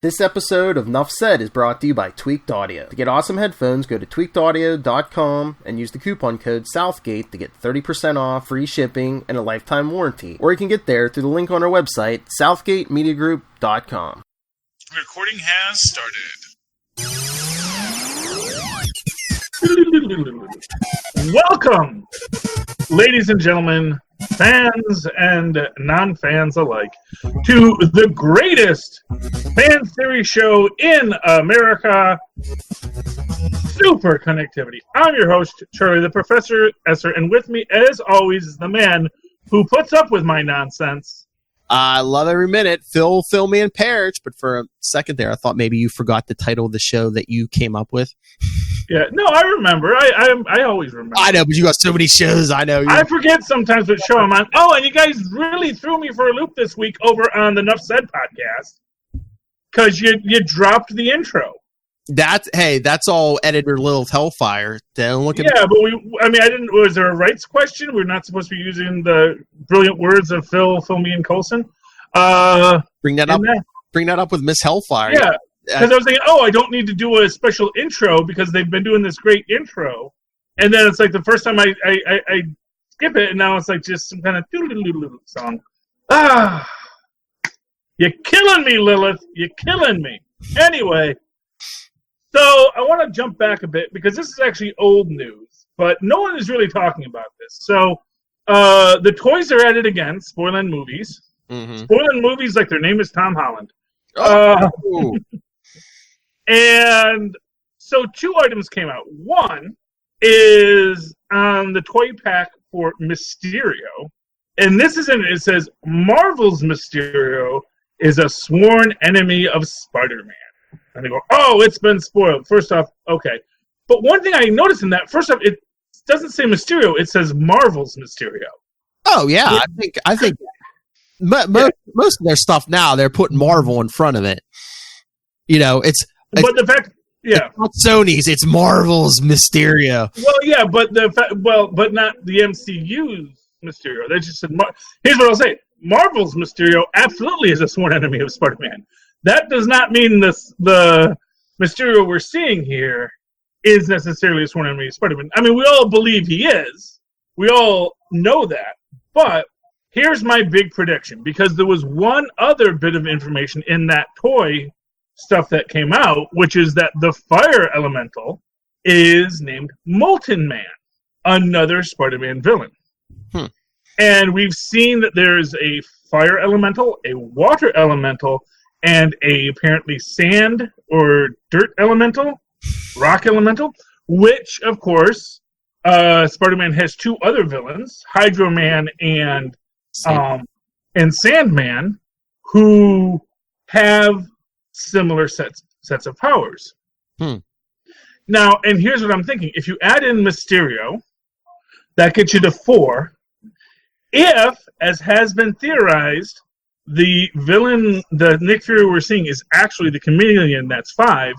This episode of Nuff Said is brought to you by Tweaked Audio. To get awesome headphones, go to tweakedaudio.com and use the coupon code Southgate to get 30% off, free shipping, and a lifetime warranty. Or you can get there through the link on our website, southgatemediagroup.com. Recording has started. Welcome, ladies and gentlemen, fans and non-fans alike, to the greatest fan theory show in America, Superconnectivity. I'm your host, Charlie the Professor Esser, and with me, as always, is the man who puts up with my nonsense. I love every minute. Phil, me, and Perich. But for a second there, I thought maybe you forgot the title of the show that you came up with. Yeah, no, I remember. I always remember. I know, but you got so many shows. I know. I forget sometimes what show I'm on. Oh, and you guys really threw me for a loop this week over on the Nuff Said podcast because you dropped the intro. That's all editor Little Hellfire. Don't look at but I didn't. Was there a rights question? We're not supposed to be using the brilliant words of Phil, me, and Coulson. Bring that up with Miss Hellfire. Yeah, because I was thinking, I don't need to do a special intro because they've been doing this great intro, and then it's like the first time I skip it, and now it's like just some kind of doodle song. You're killing me, Lilith. You're killing me. Anyway. So I want to jump back a bit because this is actually old news, but no one is really talking about this. So the toys are at it again, spoiling movies. Mm-hmm. Spoiling movies like their name is Tom Holland. And so two items came out. One is on the toy pack for Mysterio. And this is it says, Marvel's Mysterio is a sworn enemy of Spider-Man. And they go, it's been spoiled. First off, okay. But one thing I noticed in that, first off, it doesn't say Mysterio. It says Marvel's Mysterio. Oh, yeah. I think most of their stuff now, they're putting Marvel in front of it. You know, but the fact, it's not Sony's, it's Marvel's Mysterio. Well, yeah, but but not the MCU's Mysterio. They just said, here's what I'll say. Marvel's Mysterio absolutely is a sworn enemy of Spider-Man. That does not mean the Mysterio we're seeing here is necessarily a sworn enemy of Spider-Man. I mean, we all believe he is. We all know that. But here's my big prediction, because there was one other bit of information in that toy stuff that came out, which is that the fire elemental is named Molten Man, another Spider-Man villain. And we've seen that there's a fire elemental, a water elemental, and a apparently sand or dirt elemental, rock elemental, which, of course, Spider-Man has two other villains, Hydro Man and Sandman, who have similar sets of powers. Now, and here's what I'm thinking. If you add in Mysterio, that gets you to 4. If, as has been theorized, the villain, the Nick Fury we're seeing, is actually the Chameleon, that's 5.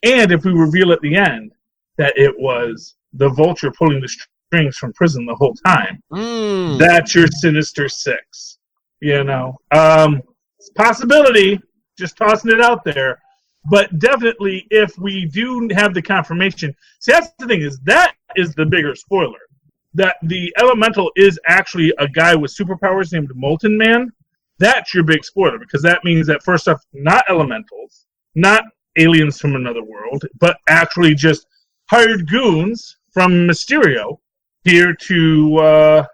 And if we reveal at the end that it was the Vulture pulling the strings from prison the whole time, that's your Sinister 6. You know, it's a possibility, just tossing it out there. But definitely, if we do have the confirmation, see, that's the thing, that is the bigger spoiler. That the elemental is actually a guy with superpowers named Molten Man. That's your big spoiler, because that means that, first off, not elementals, not aliens from another world, but actually just hired goons from Mysterio here to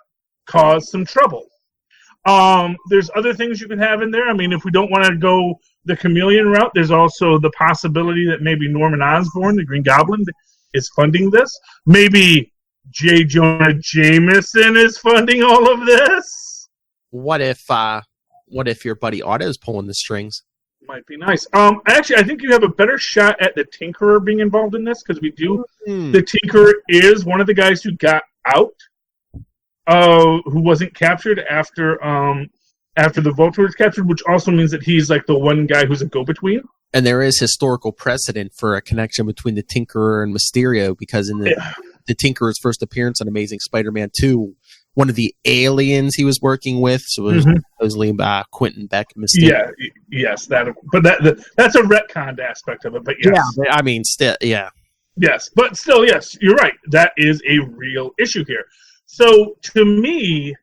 cause some trouble. There's other things you can have in there. I mean, if we don't want to go the Chameleon route, there's also the possibility that maybe Norman Osborn, the Green Goblin, is funding this. Maybe J. Jonah Jameson is funding all of this. What if your buddy Otto's pulling the strings? Might be nice. Actually, I think you have a better shot at the Tinkerer being involved in this, because we do. The Tinkerer is one of the guys who got out, who wasn't captured after the Vulture was captured, which also means that he's like the one guy who's a go-between. And there is historical precedent for a connection between the Tinkerer and Mysterio, because in the Tinkerer's first appearance on Amazing Spider-Man 2, one of the aliens he was working with. So it was supposedly Quentin Beck mistake. Yeah, yes, that's a retconned aspect of it. But yes. Yeah, but I mean, still, yeah. Yes, but still, yes, you're right. That is a real issue here. So to me,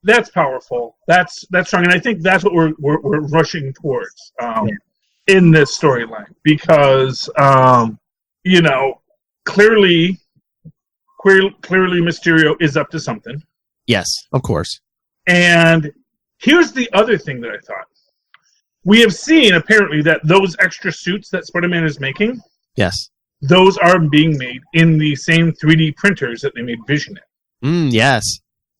that's powerful. That's strong, and I think that's what we're rushing towards in this storyline because clearly Mysterio is up to something. Yes, of course. And here's the other thing that I thought. We have seen apparently that those extra suits that Spider-Man is making. Yes. Those are being made in the same 3D printers that they made Vision in. Yes.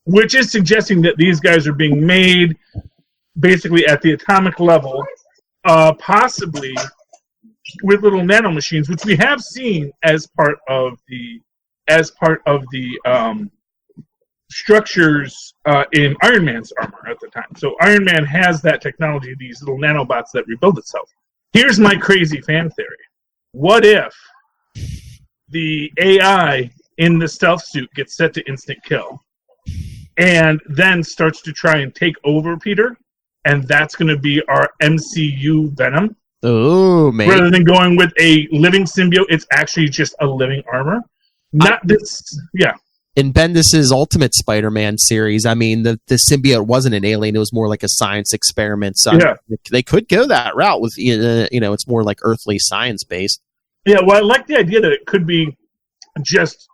Which is suggesting that these guys are being made basically at the atomic level, possibly with little nanomachines, which we have seen as part of the structures in Iron Man's armor at the time. So Iron Man has that technology, these little nanobots that rebuild itself. Here's my crazy fan theory. What if the AI in the stealth suit gets set to instant kill and then starts to try and take over Peter, and that's going to be our MCU Venom? Oh, man. Rather than going with a living symbiote, it's actually just a living armor. In Bendis's Ultimate Spider-Man series, I mean, the symbiote wasn't an alien; it was more like a science experiment. So they could go that route with, it's more like earthly science based. Yeah, well, I like the idea that it could be just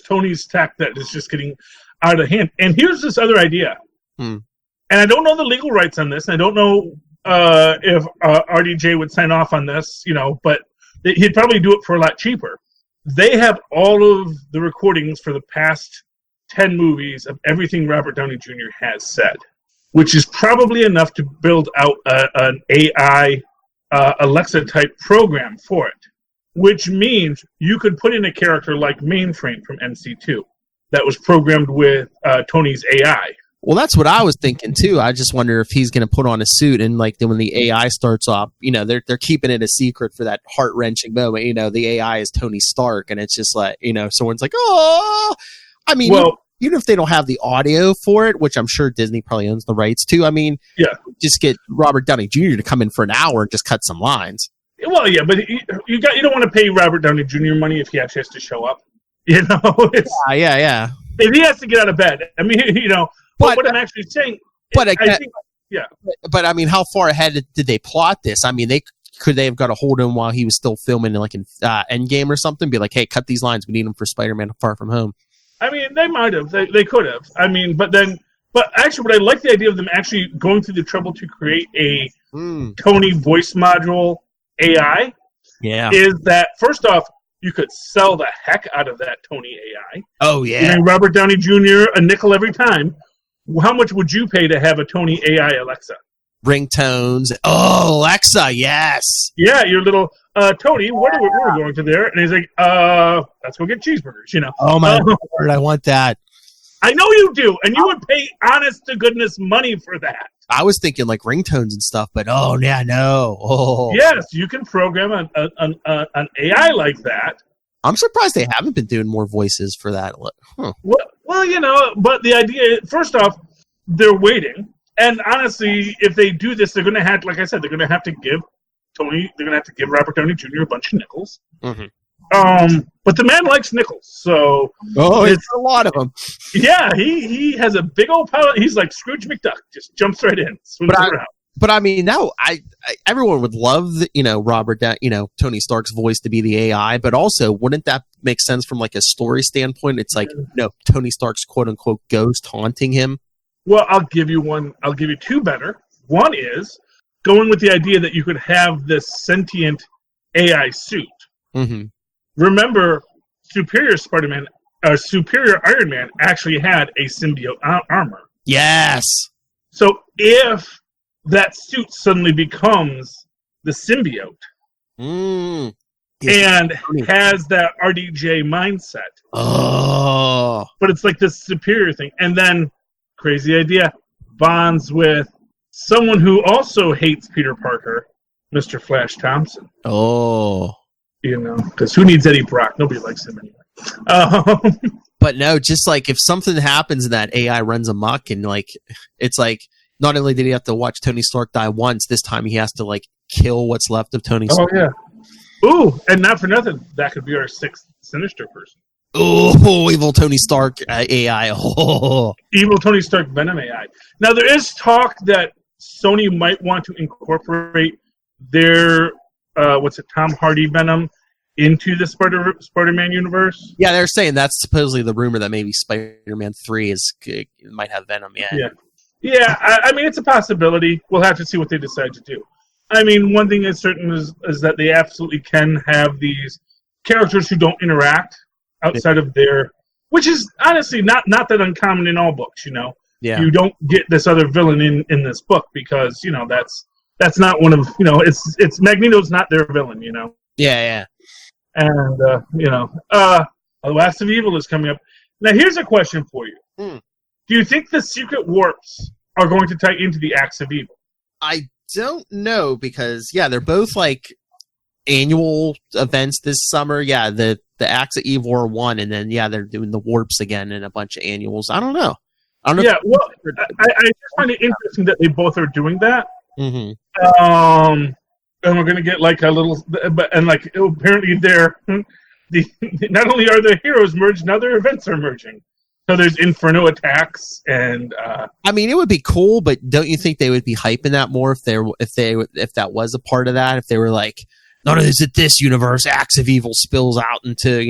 Tony's tech that is just getting out of hand. And here's this other idea, and I don't know the legal rights on this. And I don't know if RDJ would sign off on this, but he'd probably do it for a lot cheaper. They have all of the recordings for the past 10 movies of everything Robert Downey Jr. has said, which is probably enough to build out an AI Alexa-type program for it, which means you could put in a character like Mainframe from MC2 that was programmed with Tony's AI. Well, that's what I was thinking too. I just wonder if he's going to put on a suit and then when the AI starts off, they're keeping it a secret for that heart wrenching moment. The AI is Tony Stark, and it's just like someone's like, oh, I mean, even if they don't have the audio for it, which I'm sure Disney probably owns the rights to. I mean, just get Robert Downey Jr. to come in for an hour and just cut some lines. Well, yeah, but you don't want to pay Robert Downey Jr. money if he actually has to show up. Yeah. If he has to get out of bed, I mean, But what I'm actually saying, but I mean, how far ahead did they plot this? I mean, could they have got a hold of him while he was still filming in Endgame or something? Be like, hey, cut these lines. We need them for Spider-Man Far From Home. I mean, they might have. They could have. I mean, but actually, what I like the idea of them actually going through the trouble to create a Tony voice module AI. Yeah, is that first off, you could sell the heck out of that Tony AI. Oh yeah, Robert Downey Jr. a nickel every time. How much would you pay to have a Tony AI Alexa? Ringtones. Oh, Alexa, yes. Yeah, your little Tony. We're going to there, and he's like, let's go get cheeseburgers. Oh my Lord, I want that. I know you do, and you would pay honest to goodness money for that. I was thinking like ringtones and stuff, but no. Oh. Yes, you can program an AI like that. I'm surprised they haven't been doing more voices for that. Huh. Well, but the idea, first off, they're waiting. And honestly, if they do this, they're going to have, like I said, they're going to have to give Robert Downey Jr. a bunch of nickels. Mm-hmm. But the man likes nickels, so... Oh, it's a lot of them. Yeah, he has a big old pile. He's like Scrooge McDuck, just jumps right in, swims around. But I mean, now everyone would love, Tony Stark's voice to be the AI. But also, wouldn't that make sense from like a story standpoint? It's like, Tony Stark's quote unquote ghost haunting him. Well, I'll give you one. I'll give you two better. One is going with the idea that you could have this sentient AI suit. Mm-hmm. Remember, Superior Iron Man actually had a symbiote armor. Yes. So if that suit suddenly becomes the symbiote and has that RDJ mindset. Oh. But it's like this superior thing. And then, crazy idea, bonds with someone who also hates Peter Parker, Mr. Flash Thompson. Oh. Because who needs Eddie Brock? Nobody likes him anyway. But no, just like if something happens and that AI runs amok, and like it's like not only did he have to watch Tony Stark die once, this time he has to like kill what's left of Tony Stark. Oh yeah. Ooh, and not for nothing, that could be our 6th Sinister person. Oh, evil Tony Stark AI. Oh. Evil Tony Stark Venom AI. Now there is talk that Sony might want to incorporate their Tom Hardy Venom into the Spider-Man universe. Yeah, they're saying that's supposedly the rumor that maybe Spider-Man 3 might have Venom. Yeah. I mean, it's a possibility. We'll have to see what they decide to do. I mean, one thing is certain is that they absolutely can have these characters who don't interact outside of their, which is honestly not that uncommon in all books. Yeah. You don't get this other villain in this book because that's not one of it's Magneto's not their villain. Yeah. And, The Last of Evil is coming up. Now, here's a question for you. Do you think the secret warps are going to tie into the Acts of Evil? I don't know because, they're both, like, annual events this summer. Yeah, the Acts of Evil are one, and then, they're doing the warps again and a bunch of annuals. I don't know. Yeah, well, I just find it interesting that they both are doing that. Mm-hmm. And we're going to get like a little, and like apparently not only are their heroes merged, now their events are merging. So there's Inferno attacks, and I mean, it would be cool, but don't you think they would be hyping that more if that was a part of that? If they were like, not only is it this universe, Acts of Evil spills out into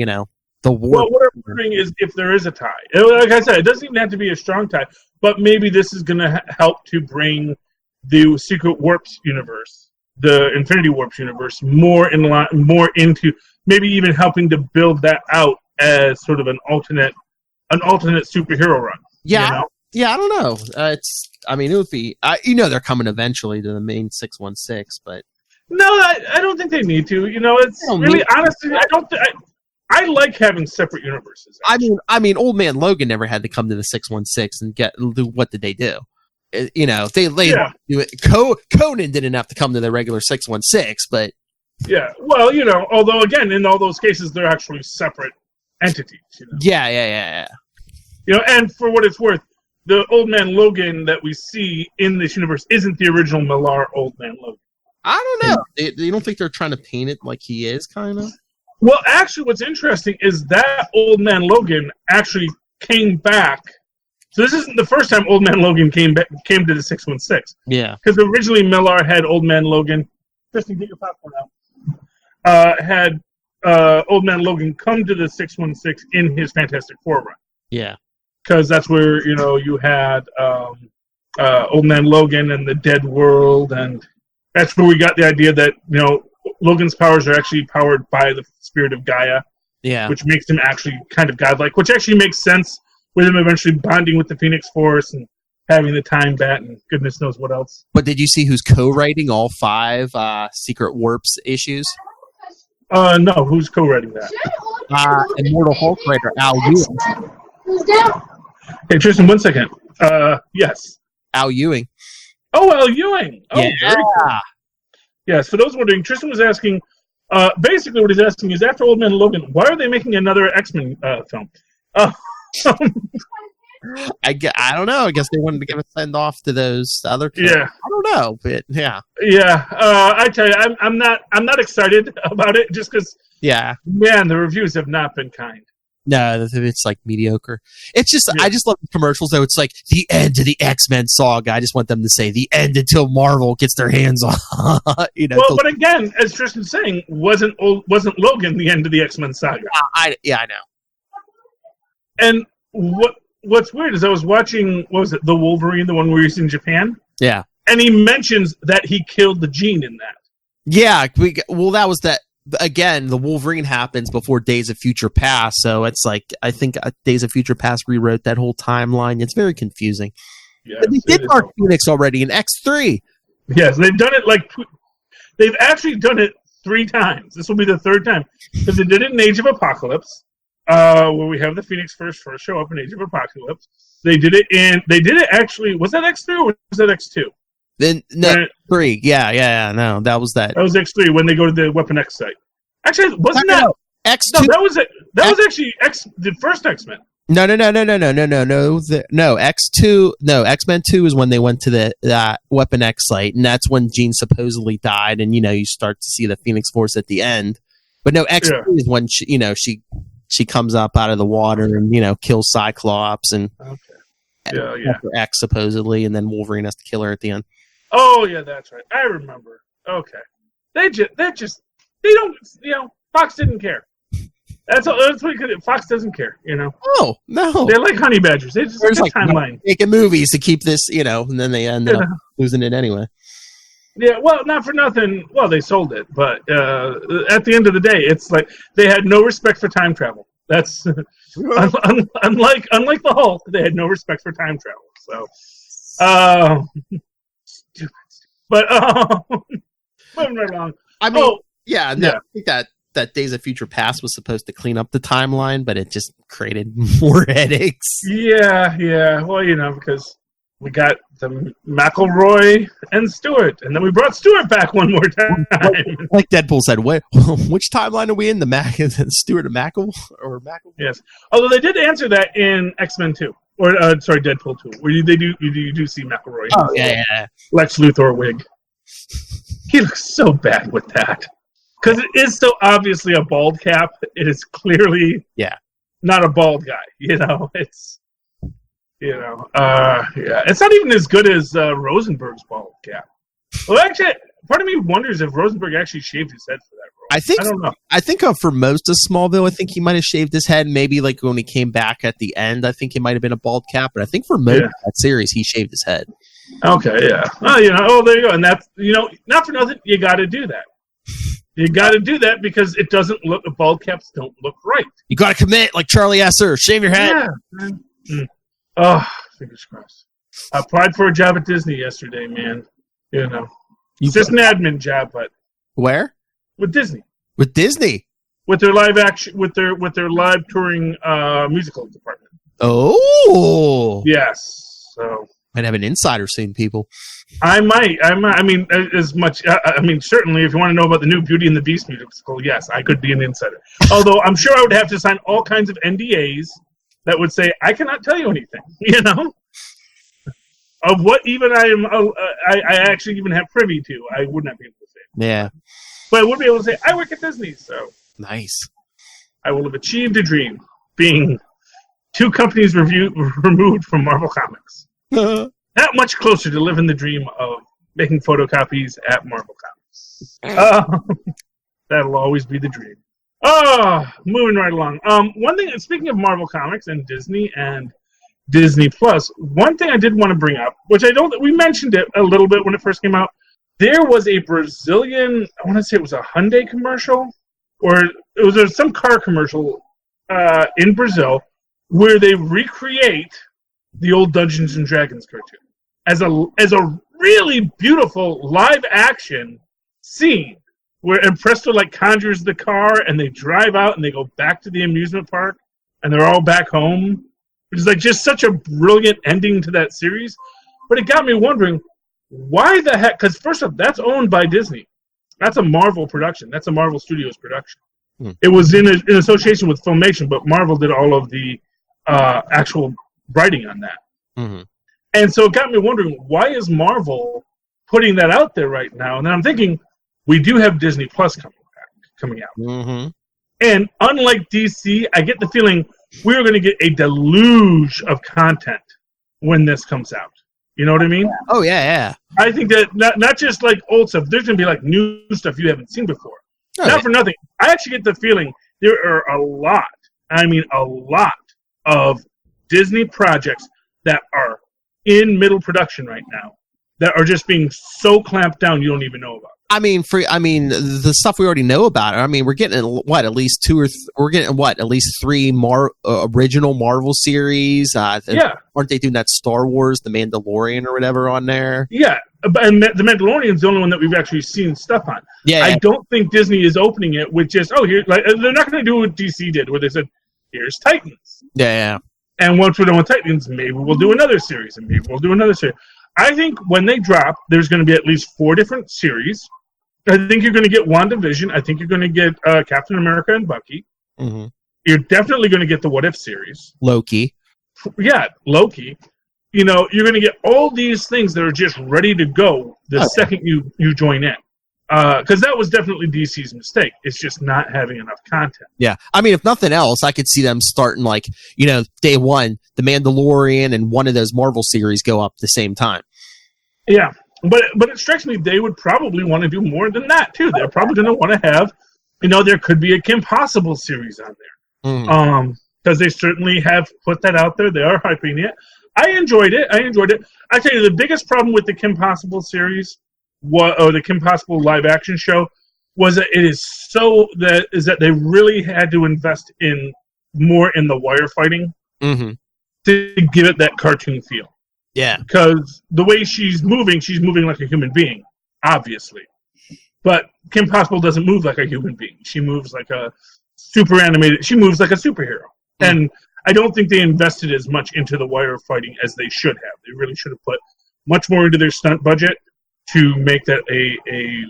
the war. Well, what I'm wondering is if there is a tie. Like I said, it doesn't even have to be a strong tie, but maybe this is going to help to bring the Secret Warps universe, the Infinity Warps universe, more into maybe even helping to build that out as sort of an alternate superhero run. Yeah, yeah, I don't know. It would be. They're coming eventually to the main 616, but no, I don't think they need to. It's really honestly, I like having separate universes. Actually. I mean, Old Man Logan never had to come to the 616 and what did they do? They do it. Conan didn't have to come to the regular 616, but yeah, well, although again, in all those cases, they're actually separate entities. Yeah. And for what it's worth, the Old Man Logan that we see in this universe isn't the original Millar Old Man Logan. I don't know. You don't think they're trying to paint it like he is, kind of? Well, actually, what's interesting is that Old Man Logan actually came back. So this isn't the first time Old Man Logan came to the 616. Yeah. Because originally Millar had Old Man Logan. Kristen, get your popcorn out. Had Old Man Logan come to the 616 in his Fantastic Four run. Yeah. Because that's where, you had Old Man Logan and the Dead World, and that's where we got the idea that, Logan's powers are actually powered by the spirit of Gaia. Yeah. Which makes him actually kind of godlike, which actually makes sense with him eventually bonding with the Phoenix Force and having the Time Bat and goodness knows what else. But did you see who's co-writing all 5 Secret Warps issues? No, who's co-writing that? Immortal Hulk writer Al Ewing. Who's down? Hey, Tristan, 1 second. Yes. Al Ewing. Oh, Al Ewing. Oh, yeah. Very cool. Yes, for those wondering, Tristan was asking, basically what he's asking is, after Old Man Logan, why are they making another X-Men film? I don't know. I guess they wanted to give a send-off to those other kids. Yeah. I don't know, but yeah. Yeah, I tell you, I'm not excited about it just because, man, the reviews have not been kind. No, it's like mediocre. It's just, I just love the commercials though. It's like the end of the X-Men saga. I just want them to say the end until Marvel gets their hands on. Well, but again, as Tristan's saying, wasn't Logan the end of the X-Men saga? I know. And what's weird is I was watching, what was it, the Wolverine, the one where he's in Japan? Yeah. And he mentions that he killed the Gene in that. Yeah, that was that. Again, the Wolverine happens before Days of Future Past, so it's like, I think Days of Future Past rewrote that whole timeline. It's very confusing. Yes, but they did Dark Phoenix already in X3. Yes, they've done it they've actually done it 3 times. This will be the 3rd time. Because they did it in Age of Apocalypse, where we have the Phoenix first show up in Age of Apocalypse. They did it actually, was that X3 or was that X2? Then X3, no, that was that. That was X3 when they go to the Weapon X site. Actually, wasn't that X2? No, that was it. That was actually the first X-Men. No. X2. No, X-Men 2 is when they went to that Weapon X site, and that's when Jean supposedly died, and you start to see the Phoenix Force at the end. But no, X2 is when she comes up out of the water and kills Cyclops and after X supposedly, and then Wolverine has to kill her at the end. Oh yeah, that's right. I remember. Okay, they don't. Fox didn't care. That's what you could. Fox doesn't care. Oh no, they're like honey badgers. They just like timeline making movies to keep this. And then they end up losing it anyway. Yeah, well, not for nothing. Well, they sold it, but at the end of the day, it's like they had no respect for time travel. That's unlike the Hulk. They had no respect for time travel. So, stupid. But moving right along. I mean, I think that Days of Future Past was supposed to clean up the timeline, but it just created more headaches. Yeah. Well, because we got the McElroy and Stewart, and then we brought Stewart back one more time. Like Deadpool said, which timeline are we in? The Stewart and Mackle? Yes. Although they did answer that in X-Men 2. Or, Deadpool 2, where you do see McElroy. Oh, yeah. Lex Luthor wig. He looks so bad with that. Because it is so obviously a bald cap. It is clearly not a bald guy. It's... it's not even as good as Rosenberg's bald cap. Well, actually, part of me wonders if Rosenberg actually shaved his head for that role. I don't know. I think for most of Smallville, I think he might have shaved his head. Maybe like when he came back at the end, I think it might have been a bald cap. But I think for most of that series, he shaved his head. Okay, yeah. Well, there you go. And that's not for nothing. You got to do that. You got to do that because it doesn't look. The bald caps don't look right. You got to commit, like Charlie Esser. Shave your head. Yeah. Oh, fingers crossed. I applied for a job at Disney yesterday, man. It's just an admin job, but where? With Disney. With Disney. With their live action, with their live touring musical department. Oh. Yes. So might have an insider soon, people. I might. I mean, as much. Certainly, if you want to know about the new Beauty and the Beast musical, yes, I could be an insider. Although I'm sure I would have to sign all kinds of NDAs. That would say I cannot tell you anything, of what even I am. I actually even have privy to. I would not be able to say. Yeah, but I would be able to say I work at Disney. So nice. I will have achieved a dream, being 2 companies removed from Marvel Comics. Not much closer to living the dream of making photocopies at Marvel Comics. That'll always be the dream. Moving right along. One thing, speaking of Marvel Comics and Disney Plus, one thing I did want to bring up, which we mentioned it a little bit when it first came out. There was a Brazilian, I want to say it was a Hyundai commercial, or it was some car commercial in Brazil, where they recreate the old Dungeons and Dragons cartoon as a really beautiful live action scene. Where Presto conjures the car and they drive out and they go back to the amusement park and they're all back home. Which is just such a brilliant ending to that series. But it got me wondering, why the heck? Because first off, that's owned by Disney. That's a Marvel production. That's a Marvel Studios production. It was in association with Filmation, but Marvel did all of the actual writing on that. Mm-hmm. And so it got me wondering, why is Marvel putting that out there right now? And then I'm thinking, we do have Disney Plus coming out. Mm-hmm. And unlike DC, I get the feeling we're going to get a deluge of content when this comes out. You know what I mean? Oh, yeah. I think that not just old stuff. There's going to be new stuff you haven't seen before. Not for nothing. I actually get the feeling there are a lot of Disney projects that are in middle production right now that are just being so clamped down you don't even know about. I mean, the stuff we already know about. I mean, we're getting at least 2 or we're getting at least 3 original Marvel series. Aren't they doing that Star Wars, The Mandalorian, or whatever on there? Yeah, and The Mandalorian is the only one that we've actually seen stuff on. Yeah, I don't think Disney is opening it with just here. They're not going to do what DC did, where they said, "Here's Titans." Yeah. And once we're done with Titans, maybe we'll do another series, and maybe we'll do another series. I think when they drop, there's going to be at least 4 different series. I think you're going to get WandaVision. I think you're going to get Captain America and Bucky. Mm-hmm. You're definitely going to get the What If series. Loki. Yeah, Loki. You know, you're going to get all these things that are just ready to go the second you join in. Because that was definitely DC's mistake. It's just not having enough content. Yeah. I mean, if nothing else, I could see them starting like, you know, day one, The Mandalorian and one of those Marvel series go up at the same time. Yeah. But it strikes me they would probably want to do more than that, too. They're probably going to want to have, you know, there could be a Kim Possible series on there. Mm-hmm. Because they certainly have put that out there. They are hyping it. I enjoyed it. I tell you, the biggest problem with the Kim Possible series, or the Kim Possible live action show, was that that they really had to invest in more in the wire fighting to give it that cartoon feel. Yeah. Because the way she's moving like a human being, obviously. But Kim Possible doesn't move like a human being. She moves like a she moves like a superhero. And I don't think they invested as much into the wire fighting as they should have. They really should have put much more into their stunt budget to make that a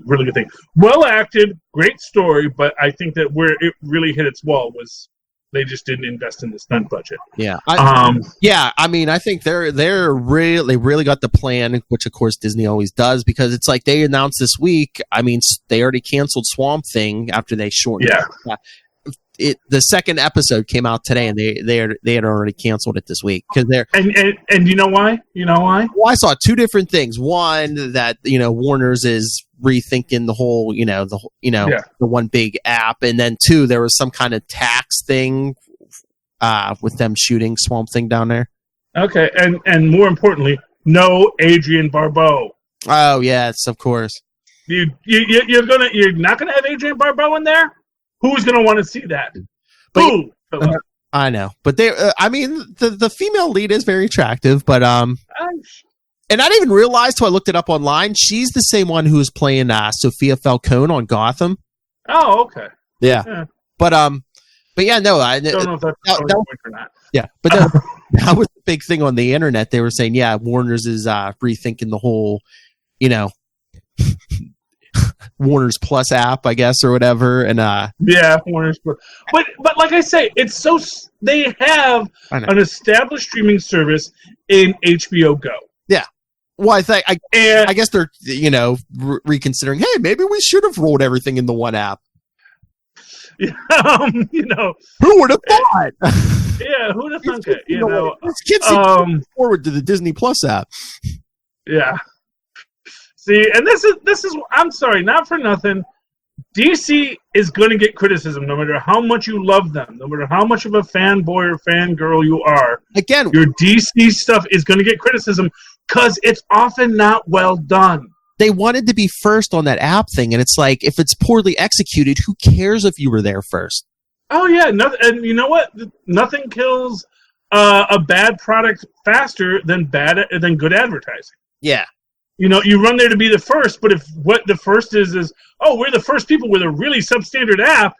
really good thing. Well acted, great story, but I think that where it really hit its wall was they just didn't invest in the stunt budget. Yeah. I mean, I think they really got the plan, which of course Disney always does, because it's like they announced this week. I mean, they already canceled Swamp Thing after they shortened it. The second episode came out today, and they had already canceled it this week because they're and you know why? Well, I saw two different things. One, that Warner's is rethinking the whole the one big app, and then two, there was some kind of tax thing with them shooting Swamp Thing down there. Okay, and more importantly, no Adrienne Barbeau. Oh yes, of course. You're not gonna have Adrienne Barbeau in there. Who's going to want to see that? Who? I know, but I mean, the female lead is very attractive, but and I didn't even realize till I looked it up online. She's the same one who was playing Sophia Falcone on Gotham. Oh, okay. Yeah. But yeah, no, I don't know if that's or not. Yeah, but that was the big thing on the internet. They were saying, yeah, Warner's is rethinking the whole, Warner's Plus app, I guess, or whatever, and Warner's Plus. But like I say, it's so they have an established streaming service in HBO Go. Yeah. Well, I guess they're reconsidering. Hey, maybe we should have rolled everything in the one app. Yeah, who would have thought? Yeah, who would have thought it? This kid's looking forward to the Disney Plus app. Yeah. See, and this is I'm sorry, not for nothing. DC is going to get criticism no matter how much you love them, no matter how much of a fanboy or fangirl you are. Again, your DC stuff is going to get criticism because it's often not well done. They wanted to be first on that app thing, and it's like, if it's poorly executed, who cares if you were there first? Oh, yeah, and you know what? Nothing kills a bad product faster than good advertising. Yeah. You run there to be the first, but if what the first is, we're the first people with a really substandard app.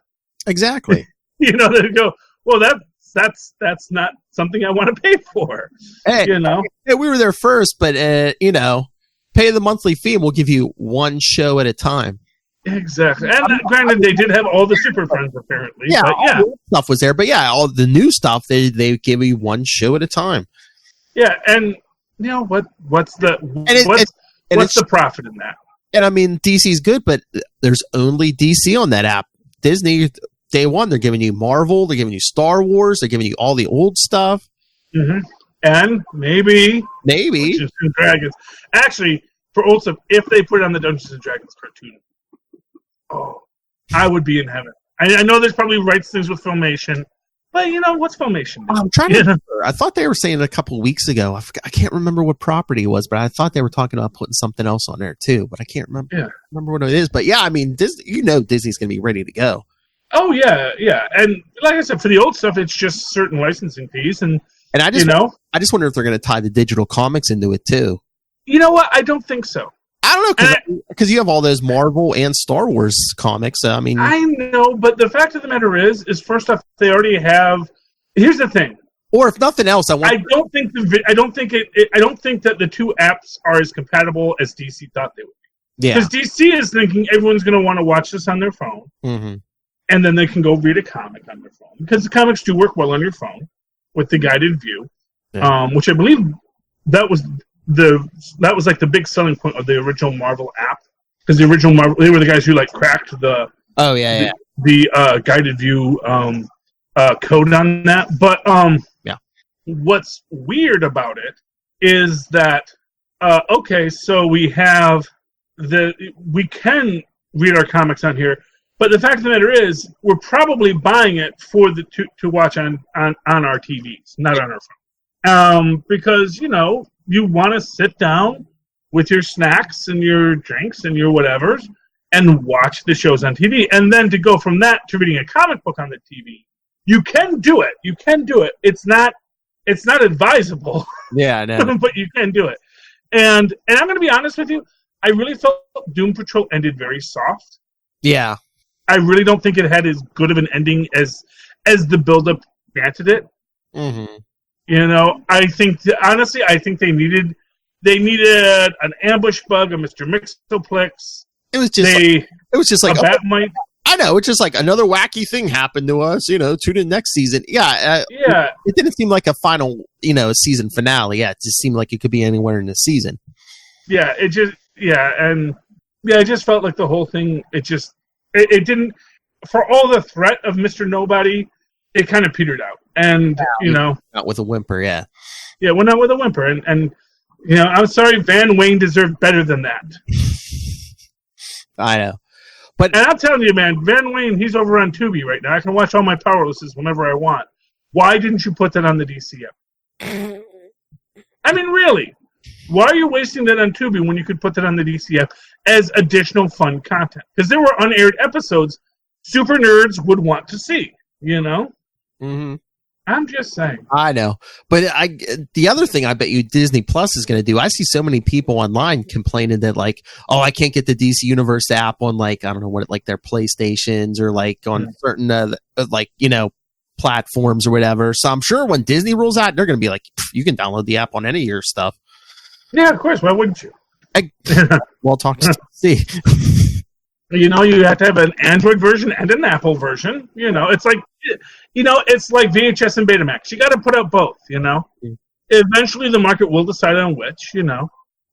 Exactly. They go, well, that's not something I want to pay for. Hey, hey, we were there first, but pay the monthly fee and we'll give you one show at a time. Exactly. And granted, they did have all the Super Friends apparently. Yeah, but all the stuff was there, but yeah, all the new stuff they give you one show at a time. Yeah, and what's the profit in that? And I mean, DC's good, but there's only DC on that app. Disney, day one, they're giving you Marvel, they're giving you Star Wars, they're giving you all the old stuff. Mm-hmm. And maybe Dungeons and Dragons. Actually, for old stuff, if they put it on the Dungeons and Dragons cartoon, I would be in heaven. I know there's probably rights things with Filmation, but what's Filmation? I'm trying to remember. I thought they were saying a couple of weeks ago. I can't remember what property it was, but I thought they were talking about putting something else on there too. But I can't remember. Yeah. Remember what it is. But yeah, I mean, Disney, Disney's going to be ready to go. Oh yeah, yeah. And like I said, for the old stuff, it's just certain licensing fees, and I just wonder if they're going to tie the digital comics into it too. You know what? I don't think so. I don't know, because you have all those Marvel and Star Wars comics. I mean, I know, but the fact of the matter is first off, they already have. Here's the thing. Or if nothing else, I don't think that the two apps are as compatible as DC thought they would be. Yeah. Because DC is thinking everyone's going to want to watch this on their phone. Mm-hmm. and then they can go read a comic on their phone, because the comics do work well on your phone with the guided view, which I believe that was like the big selling point of the original Marvel app, because the original Marvel, they were the guys who like cracked the guided view code on that. But what's weird about it is that okay, so we can read our comics on here, but the fact of the matter is we're probably buying it for to watch on our TVs, not on our phone, because you want to sit down with your snacks and your drinks and your whatevers and watch the shows on TV, and then to go from that to reading a comic book on the TV. You can do it. It's not advisable. Yeah, I know. But you can do it. And I'm going to be honest with you, I really felt Doom Patrol ended very soft. Yeah. I really don't think it had as good of an ending as the build-up granted it. Mm-hmm. I think they needed an ambush bug, a Mr. Mixoplex. It was just like a Batmite. I know, it's just like another wacky thing happened to us, tune in next season. Yeah. It didn't seem like a final, season finale. Yeah, it just seemed like it could be anywhere in the season. Yeah, it just felt like the whole thing, it didn't, for all the threat of Mr. Nobody, it kind of petered out. And, not with a whimper, yeah. Yeah, well, not with a whimper. And I'm sorry, Van Wayne deserved better than that. I know. And I'm telling you, man, Van Wayne, he's over on Tubi right now. I can watch all my Powerlesses whenever I want. Why didn't you put that on the DCF? I mean, really. Why are you wasting that on Tubi when you could put that on the DCF as additional fun content? Because there were unaired episodes super nerds would want to see, Mm-hmm. I'm just saying. I know. But the other thing I bet you Disney Plus is going to do, I see so many people online complaining that I can't get the DC Universe app on I don't know what, their PlayStations or on certain platforms or whatever. So I'm sure when Disney rolls out, they're going to be like, you can download the app on any of your stuff. Yeah, of course. Why wouldn't you? Well, talk to see. You have to have an Android version and an Apple version. It's like, it's like VHS and Betamax. You got to put out both. Eventually the market will decide on which.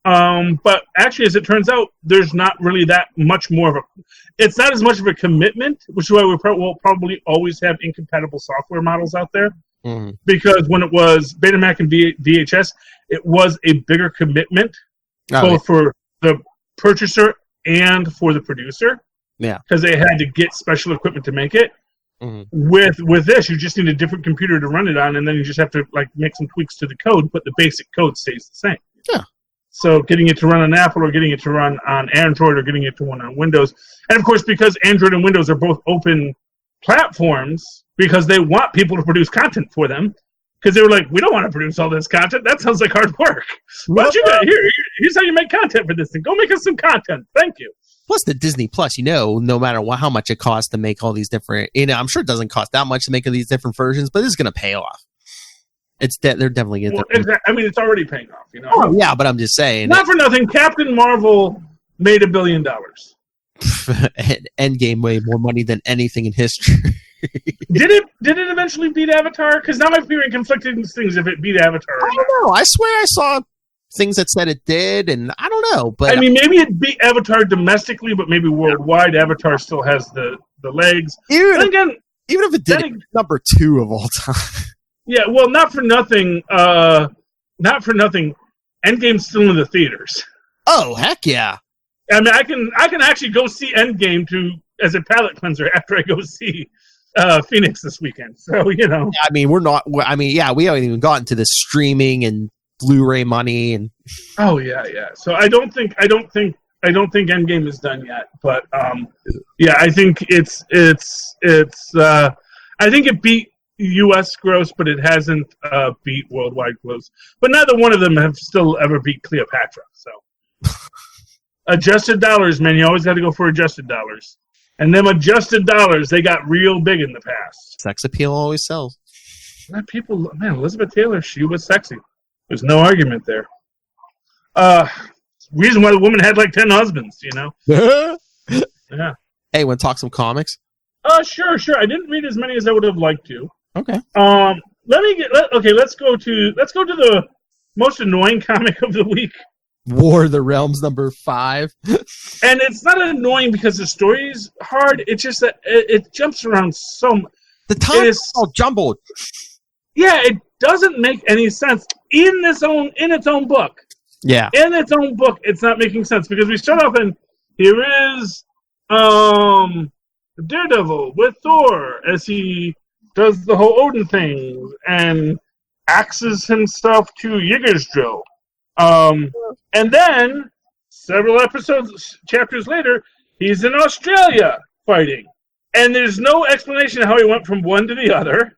But actually, as it turns out, there's not really that much more of it's not as much of a commitment, which is why we'll probably always have incompatible software models out there. Mm-hmm. Because when it was Betamax and VHS, it was a bigger commitment both for the purchaser and for the producer, because they had to get special equipment to make it. Mm-hmm. With this, you just need a different computer to run it on, and then you just have to make some tweaks to the code, but the basic code stays the same. Yeah. So getting it to run on Apple, or getting it to run on Android, or getting it to run on Windows, and of course, because Android and Windows are both open platforms, because they want people to produce content for them. Because they were like, we don't want to produce all this content. That sounds like hard work. Why don't you here's how you make content for this thing. Go make us some content. Thank you. Plus the Disney Plus, no matter how much it costs to make all these different, I'm sure it doesn't cost that much to make all these different versions, but this is going to pay off. They're definitely going to. Well, I mean, it's already paying off. Oh yeah, but I'm just saying. Not for nothing, Captain Marvel made $1 billion. Endgame made more money than anything in history. Did it eventually beat Avatar? Because now I'm hearing conflicting things if it beat Avatar. I don't know. I swear I saw things that said it did, and I don't know. But I mean, maybe it beat Avatar domestically, but maybe worldwide, Avatar still has the legs. Even if it did, it's number 2 of all time. Yeah, well, not for nothing. Endgame's still in the theaters. Oh heck yeah! I mean, I can actually go see Endgame as a palate cleanser after I go see Phoenix this weekend. So Yeah, I mean, we haven't even gotten to the streaming and Blu-ray money and. Oh yeah. So I don't think Endgame is done yet, but yeah, I think it's I think it beat U.S. gross, but it hasn't beat worldwide gross. But neither one of them have still ever beat Cleopatra. So adjusted dollars, man, you always got to go for adjusted dollars. And them adjusted dollars, they got real big in the past. Sex appeal always sells. Elizabeth Taylor, she was sexy. There's no argument there. Reason why the woman had 10 husbands, Yeah. Hey, want to talk some comics? Sure. I didn't read as many as I would have liked to. Okay. Let's go to the most annoying comic of the week. War of the Realms number 5. And it's not annoying because the story's hard. It's just that it jumps around so much. The time is all jumbled. Yeah, it doesn't make any sense in its own book. Yeah. In its own book, it's not making sense because we start off and here is Daredevil with Thor as he does the whole Odin thing and axes himself to Yggdrasil. And then several chapters later, he's in Australia fighting. And there's no explanation of how he went from one to the other.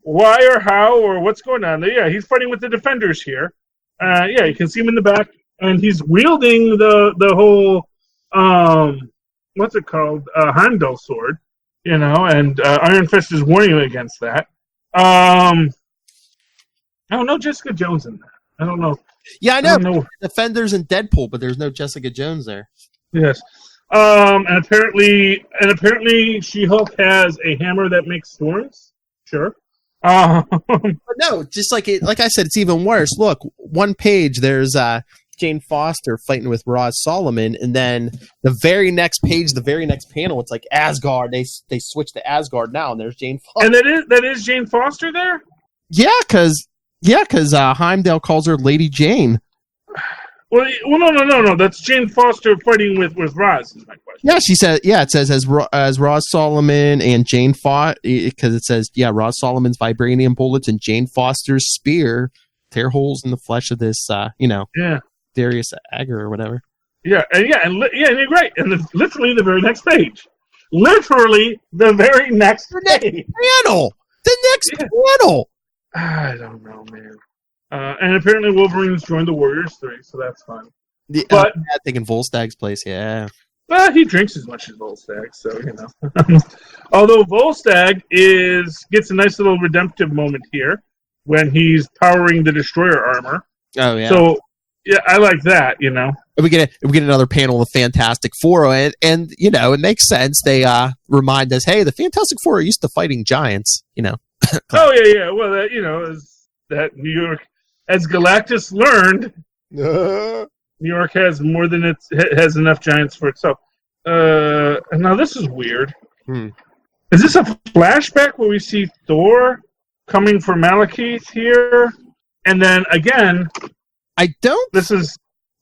Why or how or what's going on there. Yeah, he's fighting with the Defenders here. You can see him in the back. And he's wielding the whole, what's it called? Heimdall sword. And Iron Fist is warning him against that. I don't know Jessica Jones in that. I don't know. Yeah, I know. Defenders and Deadpool, but there's no Jessica Jones there. Yes. And apparently She-Hulk has a hammer that makes storms. Sure. But no, just like I said, it's even worse. Look, one page, there's Jane Foster fighting with Roz Solomon, and then the very next page, the very next panel, it's like Asgard. They switch to Asgard now, and there's Jane Foster. And that is Jane Foster there? Yeah, because Heimdall calls her Lady Jane. Well, no. That's Jane Foster fighting with Roz, is my question. Yeah, she said. Yeah, it says as Roz Solomon and Jane Foster, because it says Roz Solomon's vibranium bullets and Jane Foster's spear tear holes in the flesh of this, Darius Agar or whatever. Yeah, and you're right. And literally the very next page. Literally the very next page. Panel. The next panel. I don't know, man. And apparently Wolverine's joined the Warriors 3, so that's fun. But taking Volstag's place, yeah. Well, he drinks as much as Volstagg, so Although Volstagg gets a nice little redemptive moment here when he's powering the Destroyer armor. Oh yeah. So yeah, I like that. We get another panel of Fantastic Four, and it makes sense. They remind us, hey, the Fantastic Four are used to fighting giants. Oh yeah. Well, that New York, as Galactus learned, New York has more than it has enough giants for itself. And now this is weird. Is this a flashback where we see Thor coming for Malekith here, and then again? I don't.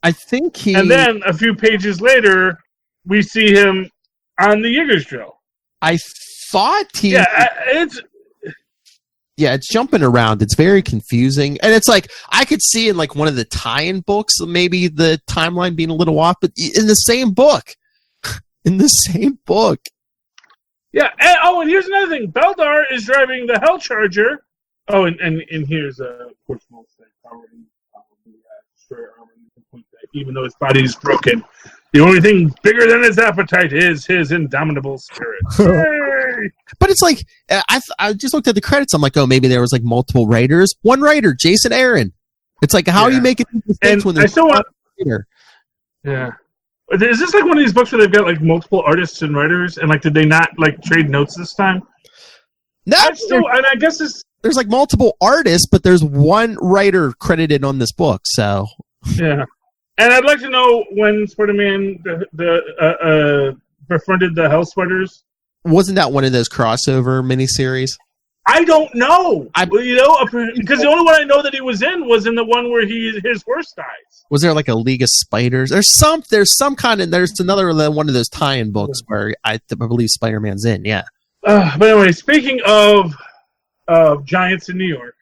I think he. And then a few pages later, we see him on the Yggdrasil. I thought he. Yeah, it's jumping around. It's very confusing. And it's like, I could see in like one of the tie-in books, maybe the timeline being a little off, but in the same book. Yeah. And here's another thing. Beldar is driving the Hell Charger. Oh, and here's a portable thing. Even though his body is broken, the only thing bigger than his appetite is his indomitable spirit. Yay! But it's like, I just looked at the credits. I'm like, oh, maybe there was like multiple writers. One writer, Jason Aaron. It's like, how are you making these mistakes when there's one writer? Yeah. Is this like one of these books where they've got like multiple artists and writers, and like did they not like trade notes this time? No, and I guess there's like multiple artists, but there's one writer credited on this book. So yeah. And I'd like to know when Spider-Man befriended the Hell Sweaters. Wasn't that one of those crossover miniseries? I don't know. Because the only one I know that he was in the one where his horse dies. Was there like a League of Spiders? There's another one of those tie-in books where I believe Spider-Man's in. Yeah. But anyway, speaking of giants in New York,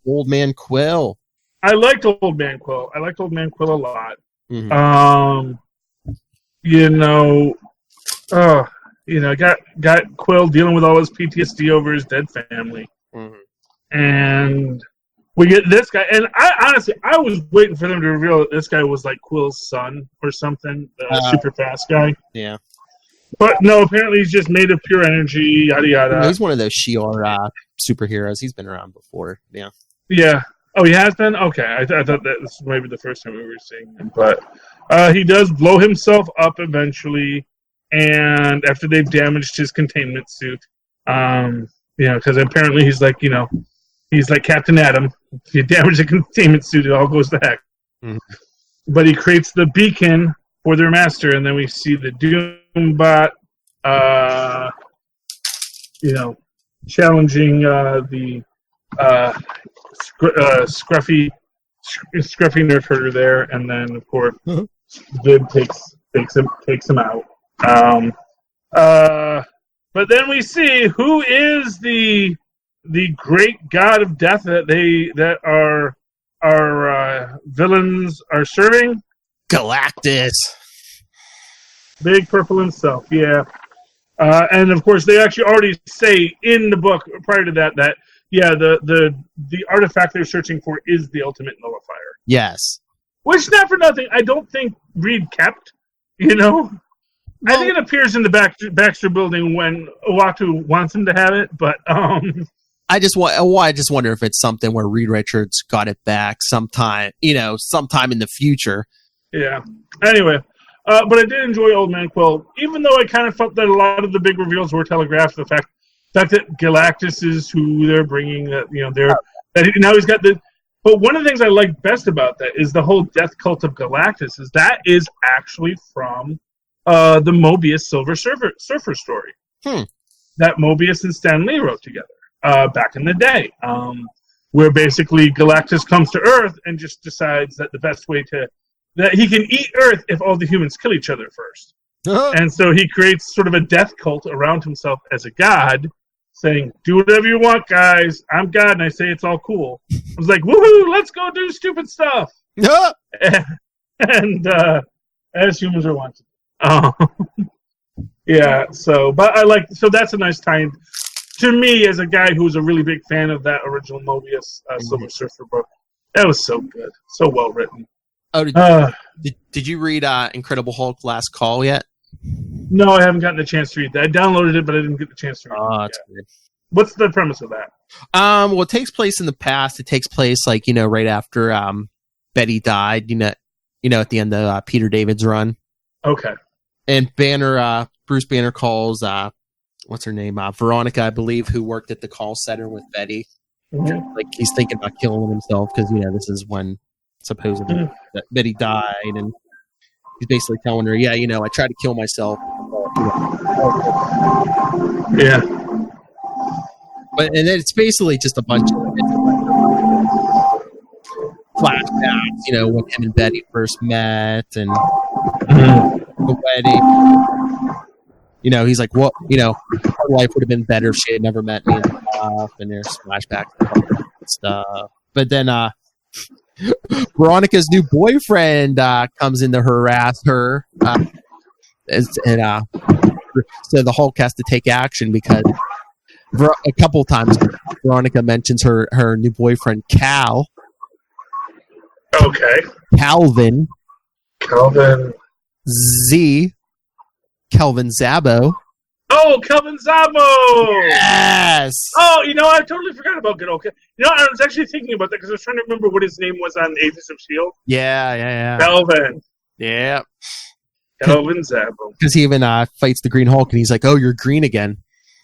Old Man Quill. I liked Old Man Quill. I liked Old Man Quill a lot. Mm-hmm. Got Quill dealing with all his PTSD over his dead family. Mm-hmm. And we get this guy. And I was waiting for them to reveal that this guy was like Quill's son or something, the super fast guy. Yeah. But no, apparently he's just made of pure energy, yada yada. He's one of those Shi'ar superheroes. He's been around before. Yeah. Yeah. Oh, he has been? Okay. I thought that this was maybe the first time we were seeing him. But he does blow himself up eventually. and after they've damaged his containment suit, because apparently he's like Captain Atom. If you damage the containment suit, it all goes to heck. Mm-hmm. But he creates the beacon for their master, and then we see the Doombot, challenging the scruffy nerd herder there, and then of course Viv takes him out. But then we see who is the great god of death that our villains are serving. Galactus, Big Purple himself, yeah. And of course, they actually already say in the book prior to that the artifact they're searching for is the ultimate nullifier. Yes. Which, not for nothing, I don't think Reed kept. Well, I think it appears in the Baxter building when Uatu wants him to have it, but I just wonder if it's something where Reed Richards got it back sometime in the future. Yeah. Anyway. But I did enjoy Old Man Quill, even though I kind of felt that a lot of the big reveals were telegraphed. The fact that Galactus is who they're bringing, now he's got the. But one of the things I like best about that is the whole death cult of Galactus. That is actually from the Mobius Silver Surfer story that Mobius and Stan Lee wrote together back in the day, where basically Galactus comes to Earth and just decides that the best way that he can eat Earth if all the humans kill each other first. And so he creates sort of a death cult around himself as a god, saying, do whatever you want, guys. I'm God, and I say it's all cool. I was like, woohoo, let's go do stupid stuff. And as humans are wanted. Yeah, so that's a nice time. To me, as a guy who's a really big fan of that original Mobius Silver Surfer book, that was so good. So well written. Oh, did you read Incredible Hulk Last Call yet? No, I haven't gotten the chance to read that. I downloaded it, but I didn't get the chance to read it. That's weird. What's the premise of that? Well, it takes place in the past. It takes place right after Betty died. At the end of Peter David's run. Okay. And Bruce Banner calls what's her name? Veronica, I believe, who worked at the call center with Betty. Mm-hmm. He's thinking about killing himself because this is when supposedly that Betty died, and he's basically telling her, I tried to kill myself. Yeah. And then it's basically just a bunch of flashbacks, when him and Betty first met and the wedding. He's like, what, her life would have been better if she had never met me and stuff, and there's flashbacks and stuff. But then Veronica's new boyfriend comes in to harass her, so the Hulk has to take action because a couple times Veronica mentions her new boyfriend Cal. Okay. Calvin Zabo. Oh, Kelvin Zabo! Yes! Oh, I totally forgot about good old Kelvin. I was actually thinking about that because I was trying to remember what his name was on Agents of S.H.I.E.L.D. Yeah. Kelvin. Yeah. Kelvin Zabo. Because he even fights the Green Hulk, and he's like, oh, you're green again.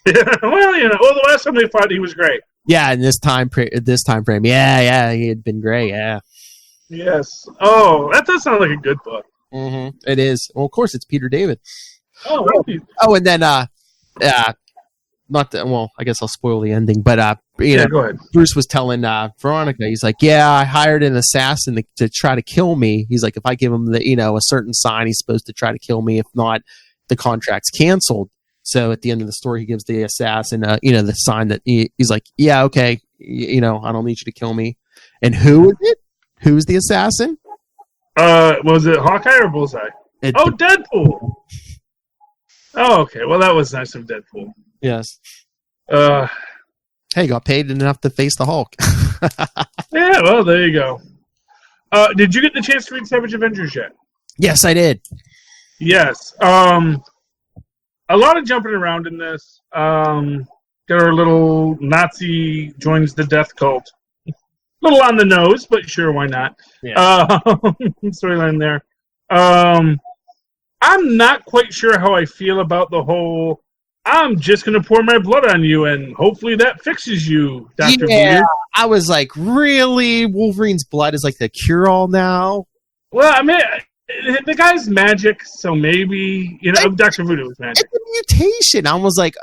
Yeah, well, the last time they fought, he was great. Yeah, in this time frame. Yeah, he had been great, yeah. Yes. Oh, that does sound like a good book. Mm-hmm. It is. Well, of course, it's Peter David. Oh, and then I guess I'll spoil the ending, but go ahead. Bruce was telling Veronica, he's like, I hired an assassin to try to kill me. He's like, if I give him a certain sign, he's supposed to try to kill me. If not, the contract's canceled. So at the end of the story, he gives the assassin, the sign that he's like, yeah, okay, I don't need you to kill me. And who is it? Who's the assassin? Was it Hawkeye or Bullseye? Deadpool. Oh, okay. Well, that was nice of Deadpool. Yes. Hey, got paid enough to face the Hulk. Yeah, well, there you go. Did you get the chance to read Savage Avengers yet? Yes, I did. Yes. A lot of jumping around in this. Got our little Nazi joins the death cult. A little on the nose, but sure, why not? Yeah. Storyline there. I'm not quite sure how I feel about the whole, I'm just going to pour my blood on you and hopefully that fixes you, Dr. Voodoo. I was like, really? Wolverine's blood is like the cure-all now? Well, I mean, the guy's magic, so maybe, Dr. Voodoo is magic. It's a mutation. I was like,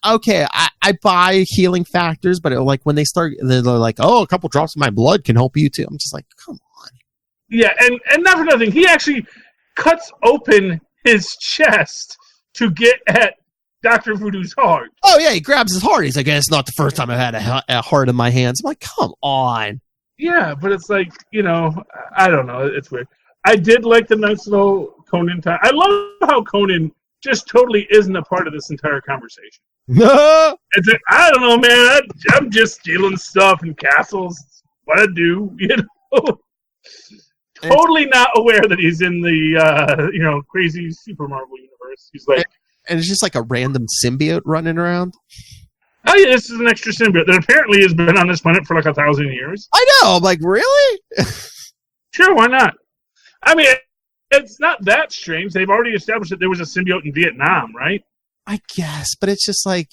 I buy healing factors, but when they start, they're like, oh, a couple drops of my blood can help you too. I'm just like, come on. Yeah, and not for nothing, he actually cuts open his chest to get at Dr. Voodoo's heart. Oh, yeah, he grabs his heart. He's like, it's not the first time I've had a heart in my hands. I'm like, come on. Yeah, but it's like, I don't know. It's weird. I did like the nice little Conan time. I love how Conan just totally isn't a part of this entire conversation. It's like, I don't know, man. I'm just stealing stuff in castles. What I do, Totally not aware that he's in the, crazy Super Marvel universe. He's like... And it's just like a random symbiote running around. Oh, yeah, this is an extra symbiote that apparently has been on this planet for like 1,000 years. I know. I'm like, really? Sure, why not? I mean, it's not that strange. They've already established that there was a symbiote in Vietnam, right? I guess, but it's just like,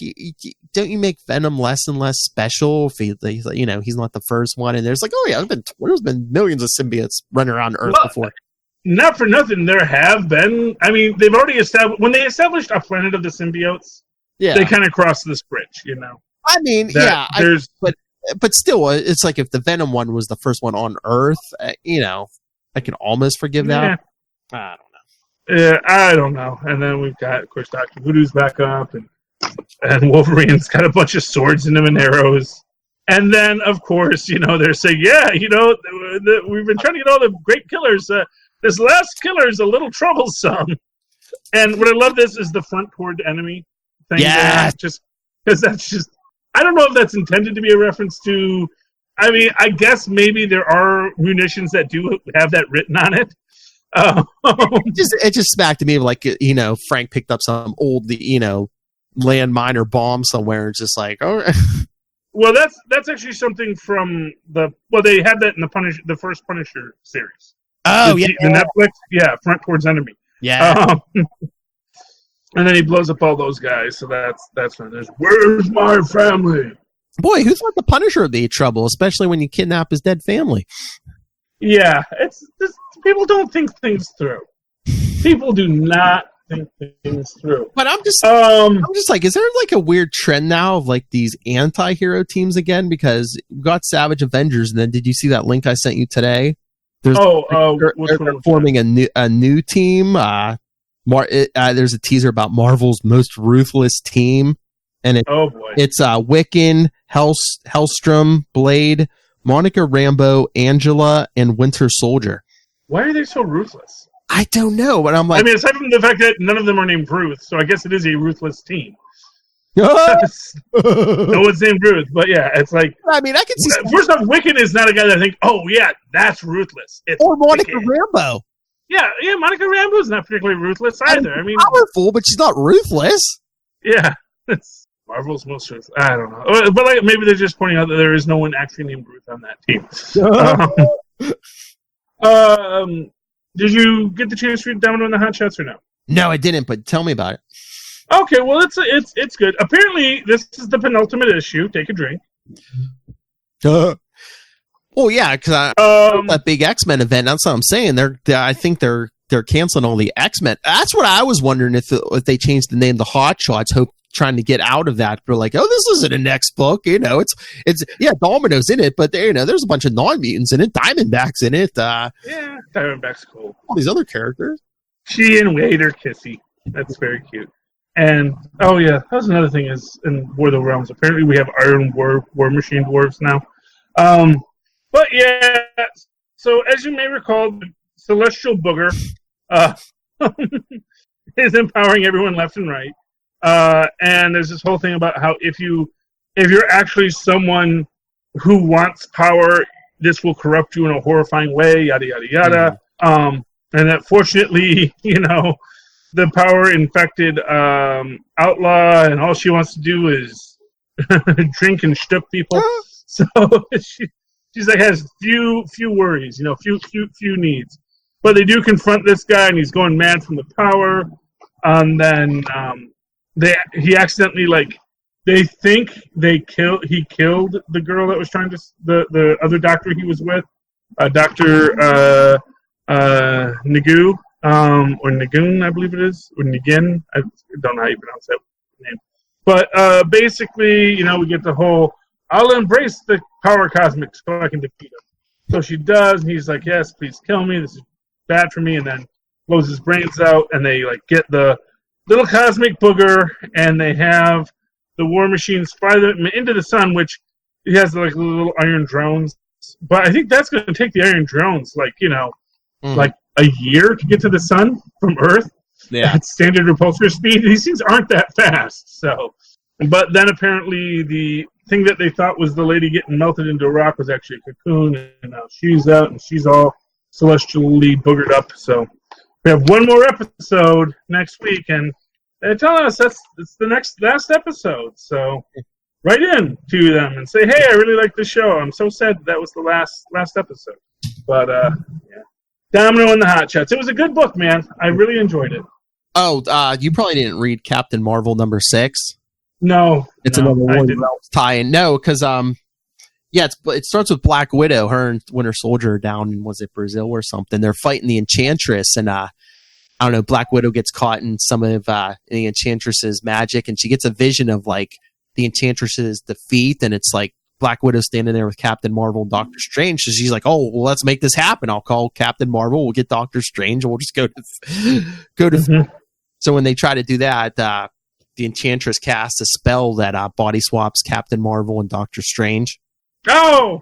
don't you make Venom less and less special if he's not the first one? And there's like, oh yeah, there's been millions of symbiotes running around Earth before. Not for nothing, there have been. I mean, they've already established, when they established a planet of the symbiotes, they kind of crossed this bridge, I mean, but still, it's like if the Venom one was the first one on Earth, I can almost forgive that. I don't know. Yeah, I don't know. And then we've got, of course, Dr. Voodoo's back up, and Wolverine's got a bunch of swords in him and arrows. And then, of course, they're saying, we've been trying to get all the great killers. This last killer is a little troublesome. And what I love this is the front toward enemy thing. Yeah. Just because that's just, I don't know if that's intended to be a reference to, I mean, I guess maybe there are munitions that do have that written on it. It just smacked me like, Frank picked up some old, landmine or bomb somewhere. It's just like, oh. Well, that's actually something from they had that in the first Punisher series. Oh, the Netflix, front towards enemy. Yeah. And then he blows up all those guys, so that's when there's, where's my family? Boy, who's let the Punisher would be trouble, especially when you kidnap his dead family? Yeah, people don't think things through. People do not think things through. But I'm just like, is there like a weird trend now of like these anti-hero teams again? Because we got Savage Avengers, and then did you see that link I sent you today? They're forming a new team. There's a teaser about Marvel's most ruthless team, and it's Wiccan, Hellstrom, Blade, Monica Rambeau, Angela, and Winter Soldier. Why are they so ruthless? I don't know, but I'm like... I mean, aside from the fact that none of them are named Ruth, so I guess it is a ruthless team. No one's named Ruth, but yeah, it's like... I mean, I can see... First off, Wiccan is not a guy that I think, oh yeah, that's ruthless. Or Monica Rambeau. Yeah, Monica Rambeau is not particularly ruthless either. I mean, powerful, but she's not ruthless. Yeah, it's Marvel's most ruthless. I don't know, but like maybe they're just pointing out that there is no one actually named Ruth on that team. Did you get the chance to read Domino and the Hotshots or no? No, I didn't. But tell me about it. Okay, well it's good. Apparently, this is the penultimate issue. Take a drink. Well, yeah, because that big X-Men event. That's what I'm saying. I think they're canceling all the X-Men. That's what I was wondering if they changed the name to Hotshots, trying to get out of that. They're like, oh, this isn't a next book. It's Domino's in it, but there's a bunch of non-mutants in it. Diamondback's in it. Diamondback's cool. All these other characters. She and Wade are kissy. That's very cute. And that was another thing is in War of the Realms. Apparently, we have Iron War Machine dwarves now. But yeah, so as you may recall, the Celestial Booger is empowering everyone left and right. And there's this whole thing about how if you're actually someone who wants power, this will corrupt you in a horrifying way, yada, yada, yada. Mm-hmm. And that fortunately, the power-infected outlaw, and all she wants to do is drink and shtuck people. So she's like has few worries, few needs. But they do confront this guy, and he's going mad from the power. And then he accidentally, like, they think he killed the girl that was trying to, the other doctor he was with, Dr. Nagu, or Nagoon, I believe it is, or Nagin. I don't know how you pronounce that name. But basically, we get the whole, I'll embrace the power cosmic so I can defeat him. So she does, and he's like, yes, please kill me. This is bad for me. And then blows his brains out, and they like get the little cosmic booger, and they have the War Machines fly them into the sun, which he has like little iron drones. But I think that's going to take the iron drones, like a year to get to the sun from Earth. Yeah, at standard repulsor speed. These things aren't that fast. So, but then apparently the thing that they thought was the lady getting melted into a rock was actually a cocoon, and now she's out and she's all celestially boogered up. So we have one more episode next week, and they're telling us it's the last episode. So write in to them and say, hey, I really like the show. I'm so sad that was the last episode. But yeah, Domino and the Hotshots. It was a good book, man. I really enjoyed it. Oh, you probably didn't read Captain Marvel #6. No, it's another War tie-in. No, because it starts with Black Widow. Her and Winter Soldier are down in, was it Brazil or something? They're fighting the Enchantress, and I don't know. Black Widow gets caught in some of the Enchantress's magic, and she gets a vision of like the Enchantress's defeat, and it's like Black Widow standing there with Captain Marvel and Doctor Strange. So she's like, "Oh, well, let's make this happen. I'll call Captain Marvel. We'll get Doctor Strange, and we'll just go to." Mm-hmm. So when they try to do that, the Enchantress casts a spell that body swaps Captain Marvel and Doctor Strange. Oh!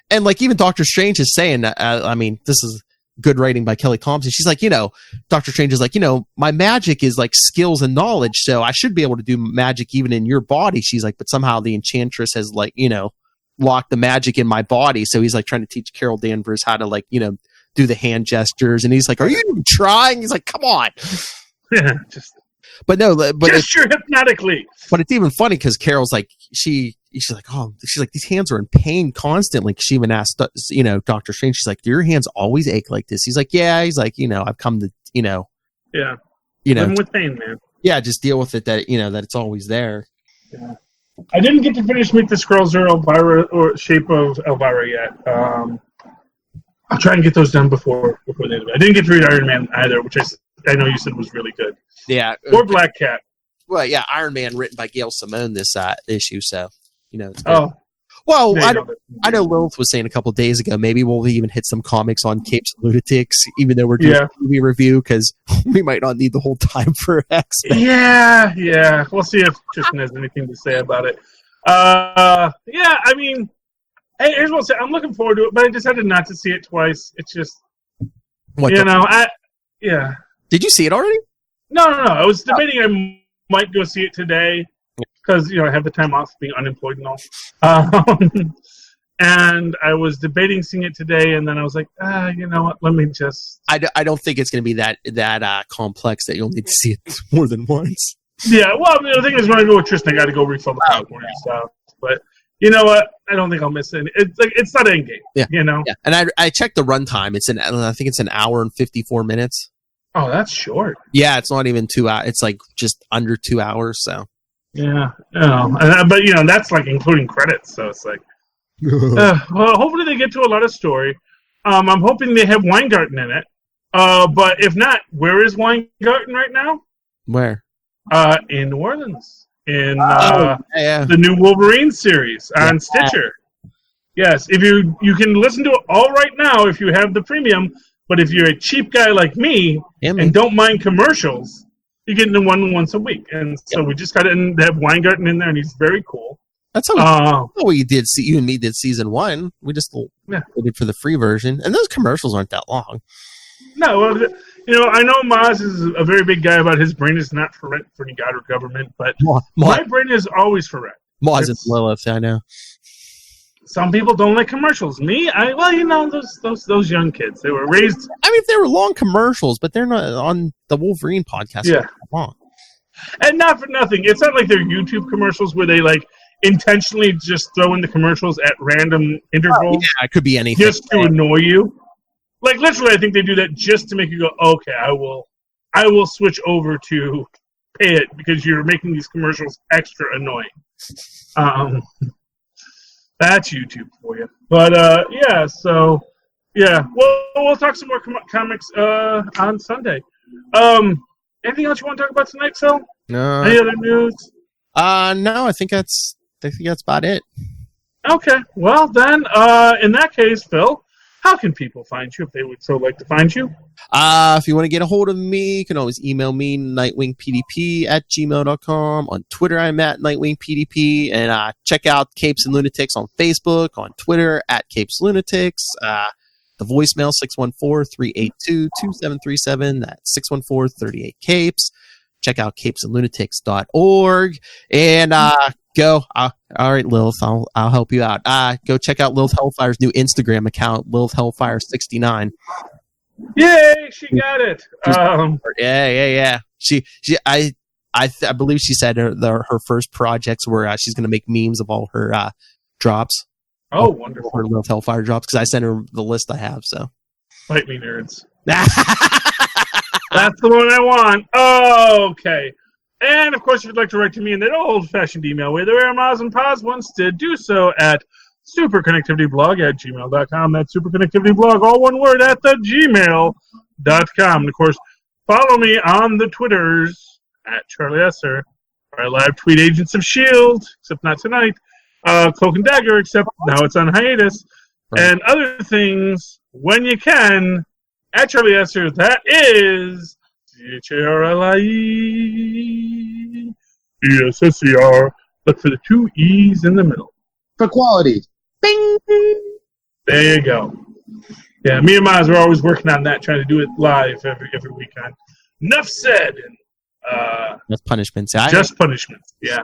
And like even Doctor Strange is saying, I mean, this is good writing by Kelly Thompson. She's like, Doctor Strange is like, my magic is like skills and knowledge, so I should be able to do magic even in your body. She's like, but somehow the Enchantress has like, locked the magic in my body. So he's like trying to teach Carol Danvers how to like, do the hand gestures. And he's like, are you trying? He's like, come on. Yeah, but gesture hypnotically. But it's even funny because Carol's like, she's like, these hands are in pain constantly. She even asked, Doctor Strange, she's like, do your hands always ache like this? He's like, yeah. He's like, I've come to, yeah, living with pain, man. Yeah, just deal with it. That that it's always there. Yeah, I didn't get to finish Meet the Skrulls or Elvira or Shape of Elvira yet. I'll try and get those done before the end of it. I didn't get to read Iron Man either, which I know you said was really good. Yeah, or Black Cat. Well, yeah, Iron Man written by Gail Simone this issue, so it's good. Oh, well, I know Lilith was saying a couple of days ago maybe we'll even hit some comics on Capes and Lunatics, even though we're doing a movie review, because we might not need the whole time for X-Men. Yeah, we'll see if Tristan has anything to say about it. Yeah, I mean, hey, here's what I'll say. I'm looking forward to it, but I decided not to see it twice. It's just, yeah. Did you see it already? No. I was debating I might go see it today because, I have the time off being unemployed and all. And I was debating seeing it today, and then I was like, you know what, let me just... I don't think it's going to be that complex that you'll need to see it more than once. Yeah, well, the thing is, when I go with Tristan, I got to go refill the popcorn and stuff. But you know what? I don't think I'll miss it. It's not Endgame, Yeah. And I checked the runtime. I think it's an hour and 54 minutes. Oh, that's short. Yeah, it's not even 2 hours. It's like just under 2 hours. So. Yeah, but that's like including credits. So it's like, well, hopefully they get to a lot of story. I'm hoping they have Weingarten in it. But if not, where is Weingarten right now? Where? In New Orleans, in the new Wolverine series on Stitcher. Yes, if you can listen to it all right now if you have the premium. But if you're a cheap guy like me and don't mind commercials, you get into one once a week. And so we just got to have Weingarten in there, and he's very cool. That's how we did. You and me did season 1. We just waited for the free version, and those commercials aren't that long. No, I know Maz is a very big guy about his brain is not for rent for any god or government, but my brain is always for rent. Maz and Lilith, I know. Some people don't like commercials. Me, those young kids, they were raised. I mean, if they were long commercials, but they're not on the Wolverine podcast. Yeah, long. And not for nothing. It's not like they're YouTube commercials where they like intentionally just throw in the commercials at random intervals. Yeah, it could be anything just to annoy you. Like literally, I think they do that just to make you go, okay, I will switch over to pay it because you're making these commercials extra annoying. That's YouTube for you. But yeah, so yeah, we'll talk some more comics on Sunday. Anything else you want to talk about tonight, Phil? No. Any other news? No, I think that's about it. Okay. Well, then, in that case, Phil, how can people find you if they would so like to find you? If you want to get a hold of me, you can always email me, nightwingpdp@gmail.com. On Twitter, I'm at nightwingpdp. And check out Capes and Lunatics on Facebook, on Twitter, at Capes Lunatics. The voicemail, 614-382-2737. That's 614-38-CAPES. Check out capesandlunatics.org. And go. All right, Lilith, I'll help you out. Go check out Lilith Hellfire's new Instagram account, Lilith Hellfire 69. Yay, she got it. Yeah. I believe she said her first projects were she's going to make memes of all her drops. Oh, wonderful. Her Lilith Hellfire drops, because I sent her the list I have. So fight me, nerds. That's the one I want. Oh, okay. And, of course, if you'd like to write to me in that old-fashioned email way, the rare Moz and Paz once did, do so at superconnectivityblog@gmail.com. That's superconnectivityblog, all one word, at the gmail.com. And, of course, follow me on the Twitters at Charlie Esser, where I live tweet Agents of S.H.I.E.L.D., except not tonight, Cloak and Dagger, except now it's on hiatus, right, and other things when you can, at Charlie Esser. That is CHARLIESSER. Look for the two E's in the middle. For quality. Bing! There you go. Yeah, me and Maz are always working on that, trying to do it live every weekend. Enough said. That's punishments. Just punishments, yeah.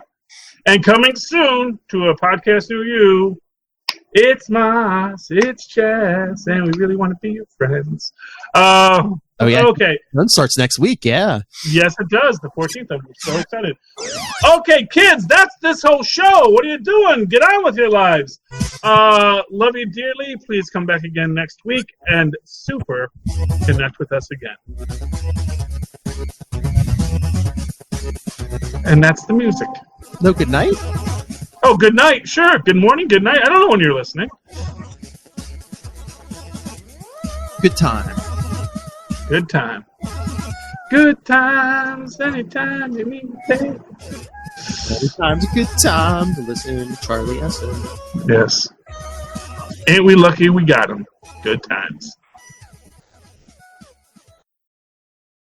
And coming soon to a podcast near you, it's Maz, it's Chess, and we really want to be your friends. Oh, yeah. Okay. That starts next week, yeah. Yes, it does. The 14th. I'm so excited. Okay, kids, that's this whole show. What are you doing? Get on with your lives. Love you dearly. Please come back again next week and super connect with us again. And that's the music. No, good night? Oh, good night. Sure. Good morning, good night. I don't know when you're listening. Good time. Good time. Good times anytime you need to. Every time's a good time to listen to Charlie Esser. Yes. Ain't we lucky we got him? Good times.